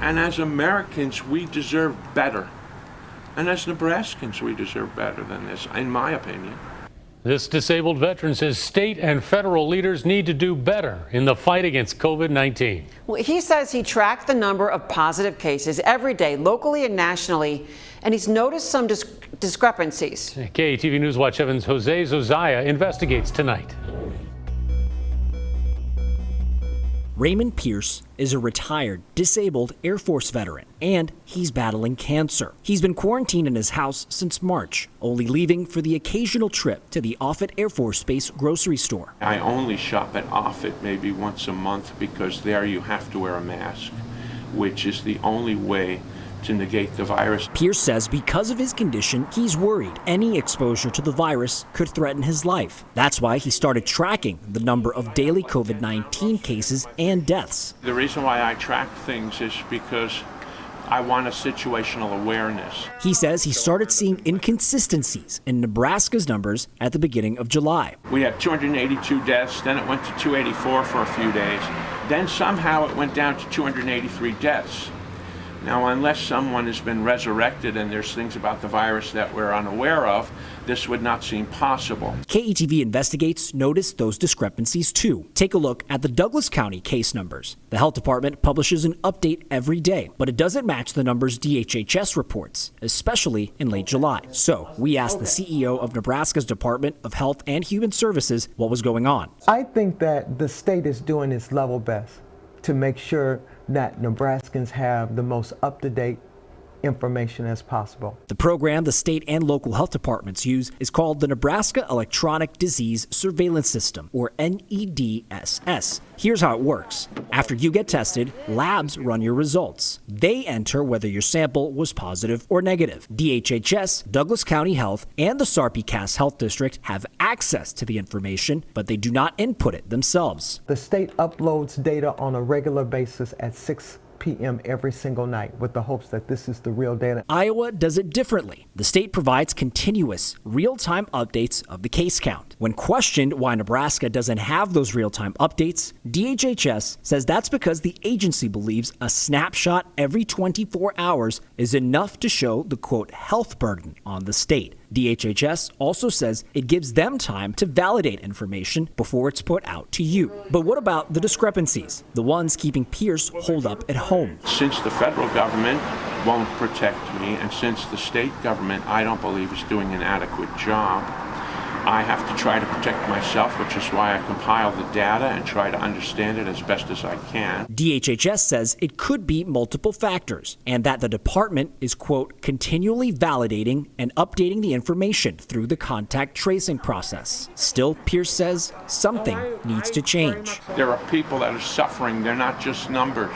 And as Americans, we deserve better. And as Nebraskans, we deserve better than this, in my opinion. This disabled veteran says state and federal leaders need to do better in the fight against COVID-19. Well, he says he tracked the number of positive cases every day, locally and nationally, and he's noticed some discrepancies. KETV News Watch 7's Jose Zozaya investigates tonight. Raymond Pierce is a retired, disabled Air Force veteran, and he's battling cancer. He's been quarantined in his house since March, only leaving for the occasional trip to the Offutt Air Force Base grocery store. I only shop at Offutt maybe once a month because there you have to wear a mask, which is the only way to negate the virus. Pierce says because of his condition, he's worried any exposure to the virus could threaten his life. That's why he started tracking the number of daily COVID-19 cases and deaths. The reason why I track things is because I want a situational awareness. He says he started seeing inconsistencies in Nebraska's numbers at the beginning of July. We had 282 deaths, then it went to 284 for a few days. Then somehow it went down to 283 deaths. Now, unless someone has been resurrected and there's things about the virus that we're unaware of, this would not seem possible. KETV Investigates noticed those discrepancies too. Take a look at the Douglas County case numbers. The health department publishes an update every day, but it doesn't match the numbers DHHS reports, especially in late July. So we asked the CEO of Nebraska's Department of Health and Human Services what was going on. I think that the state is doing its level best to make sure that Nebraskans have the most up-to-date information as possible. The program the state and local health departments use is called the Nebraska Electronic Disease Surveillance System, or NEDSS. Here's how it works. After you get tested, labs run your results. They enter whether your sample was positive or negative. DHHS, Douglas County Health, and the Sarpy-Cass Health District have access to the information, but they do not input it themselves. The state uploads data on a regular basis at 6 p.m. every single night with the hopes that this is the real data. Iowa does it differently. The state provides continuous, real-time updates of the case count. When questioned why Nebraska doesn't have those real-time updates, DHHS says that's because the agency believes a snapshot every 24 hours is enough to show the, quote, health burden on the state. DHHS also says it gives them time to validate information before it's put out to you. But what about the discrepancies, the ones keeping Pierce holed up at home? Since the federal government won't protect me, and since the state government, I don't believe, is doing an adequate job, I have to try to protect myself, which is why I compile the data and try to understand it as best as I can. DHHS says it could be multiple factors and that the department is, quote, continually validating and updating the information through the contact tracing process. Still, Pierce says something needs to change. There are people that are suffering. They're not just numbers.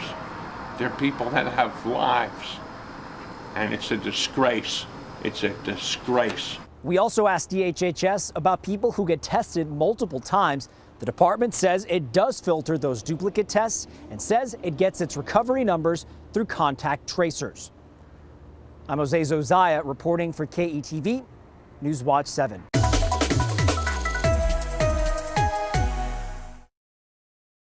They're people that have lives. And it's a disgrace. It's a disgrace. We also asked DHHS about people who get tested multiple times. The department says it does filter those duplicate tests and says it gets its recovery numbers through contact tracers. I'm Jose Zozaya reporting for KETV News Watch 7.